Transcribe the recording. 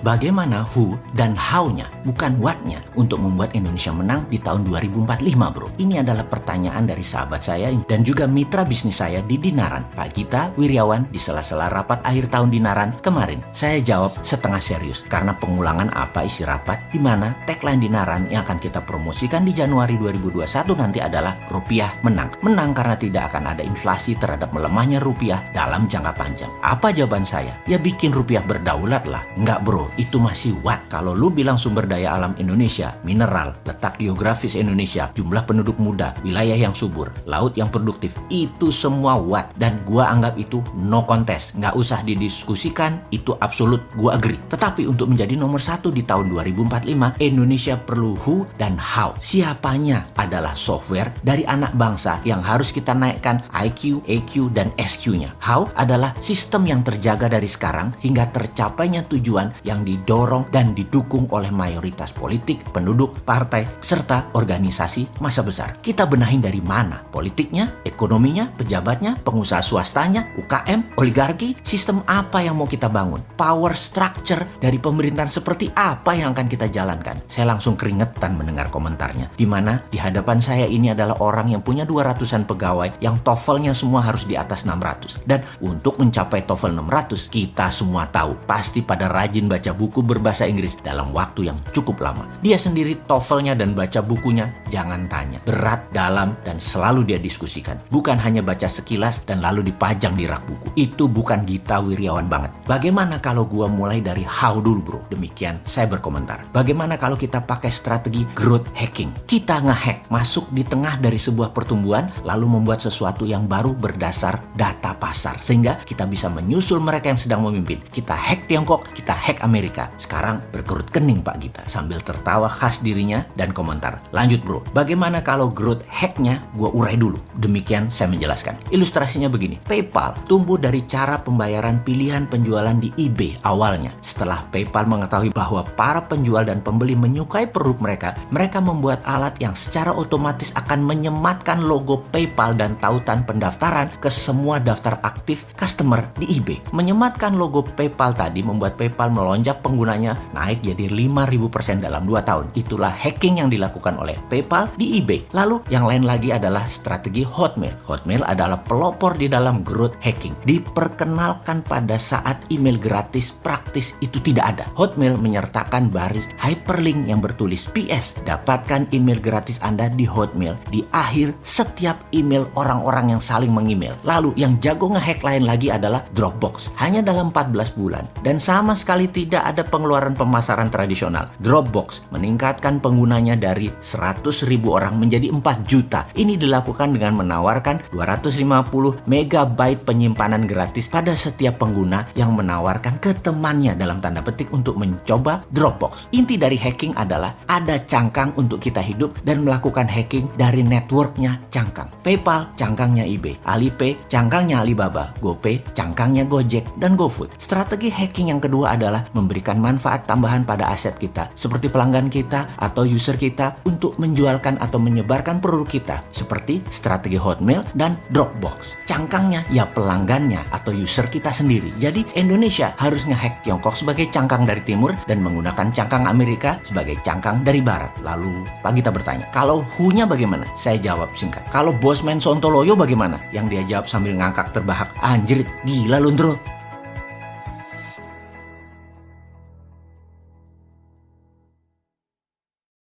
bagaimana who dan how-nya, bukan what-nya, untuk membuat Indonesia menang di tahun 2045, bro. Ini adalah pertanyaan dari sahabat saya dan juga mitra bisnis saya di Dinaran, Pak Gita Wirjawan, di sela-sela rapat akhir tahun Dinaran kemarin. Saya jawab setengah serius, karena pengulangan apa isi rapat, di mana tagline Dinaran yang akan kita promosikan di Januari 2021 nanti adalah rupiah menang. Menang karena tidak akan ada inflasi terhadap melemahnya rupiah dalam jangka panjang. Apa jawaban saya? Ya bikin rupiah berdaulat lah. Enggak bro, itu masih what. Kalau lu bilang sumber daya alam Indonesia, mineral, letak geografis Indonesia, jumlah penduduk muda, wilayah yang subur, laut yang produktif, itu semua what. Dan gua anggap itu no contest. Nggak usah didiskusikan, itu absolut, gua agree. Tetapi untuk menjadi nomor satu di tahun 2045, Indonesia perlu who dan how. Siapanya adalah software dari anak bangsa yang harus kita naikkan IQ, EQ, dan SQ-nya. How adalah sistem yang terjaga dari sekarang hingga tercapainya tujuan yang didorong dan didukung oleh mayoritas politik, penduduk, partai, serta organisasi massa besar. Kita benahin dari mana? Politiknya, ekonominya, pejabatnya, pengusaha swastanya, UKM, oligarki, sistem apa yang mau kita bangun? Power structure dari pemerintahan seperti apa yang akan kita jalankan? Saya langsung keringetan mendengar komentarnya, di mana di hadapan saya ini adalah orang yang punya 200-an pegawai yang TOEFL-nya semua harus di atas 600. Dan untuk mencapai TOEFL 600, kita semua tahu pasti pada rajin baca buku berbahasa Inggris dalam waktu yang cukup lama. Dia sendiri TOEFL-nya dan baca bukunya, jangan tanya, berat, dalam, dan selalu dia diskusikan. Bukan hanya baca sekilas dan lalu dipajang di rak buku. Itu bukan Gita Wirjawan banget. Bagaimana kalau gua mulai dari how dulu bro? Demikian saya berkomentar. Bagaimana kalau kita pakai strategi growth hacking? Kita nge-hack, masuk di tengah dari sebuah pertumbuhan, lalu membuat sesuatu yang baru berdasar data pasar. Sehingga kita bisa menyusul mereka yang sedang memimpin. Kita hack Tiongkok, kita hack Amerika. Sekarang berkerut kening Pak Gita, sambil tertawa khas dirinya dan komentar. Lanjut bro, bagaimana kalau growth hacknya gua urai dulu? Demikian saya menjelaskan. Ilustrasinya begini, PayPal tumbuh dari cara pembayaran pilihan penjualan di eBay awalnya. Setelah PayPal mengetahui bahwa para penjual dan pembeli menyukai produk mereka, mereka membuat alat yang secara otomatis akan menyematkan logo PayPal dan tautan pendaftaran ke semua daftar aktif customer di eBay. Menyematkan logo PayPal tadi membuat PayPal melonjak penggunanya naik jadi 5.000% dalam 2 tahun. Itulah hacking yang dilakukan oleh PayPal di eBay. Lalu yang lain lagi adalah strategi Hotmail. Hotmail adalah pelopor di dalam growth hacking. Diperkenalkan pada saat email gratis praktis itu tidak ada. Hotmail menyertakan baris hyperlink yang bertulis PS. Dapatkan email gratis Anda di Hotmail di akhir setiap email orang-orang yang saling mengemail. Lalu yang jago ngehack lain lagi adalah Dropbox. Hanya dalam 14 bulan dan sama sekali tidak ada pengeluaran pemasaran tradisional. Dropbox meningkatkan penggunanya dari 100.000 orang menjadi 4 juta. Ini dilakukan dengan menawarkan 250 megabyte penyimpanan gratis pada setiap pengguna yang menawarkan ke temannya dalam tanda petik untuk mencoba Dropbox. Inti dari hacking adalah ada cangkang untuk kita hidup dan melakukan hacking dari networknya cangkang. PayPal cangkangnya eBay, Alipay cangkangnya Alibaba, GoPay cangkangnya Gojek dan GoFood. Strategi hacking yang kedua adalah memberikan manfaat tambahan pada aset kita seperti pelanggan kita atau user kita untuk menjualkan atau menyebarkan produk kita seperti strategi Hotmail dan Dropbox. Cangkangnya ya pelanggannya atau user kita sendiri. Jadi Indonesia harus ngehack Tiongkok sebagai cangkang dari timur dan menggunakan cangkang Amerika sebagai cangkang dari barat. Lalu Pak Gita bertanya, kalau who-nya bagaimana? Saya jawab singkat. Kalau Bosman Sontoloyo bagaimana? Yang dia jawab sambil ngangkak terbahak, anjir gila lu Ndro.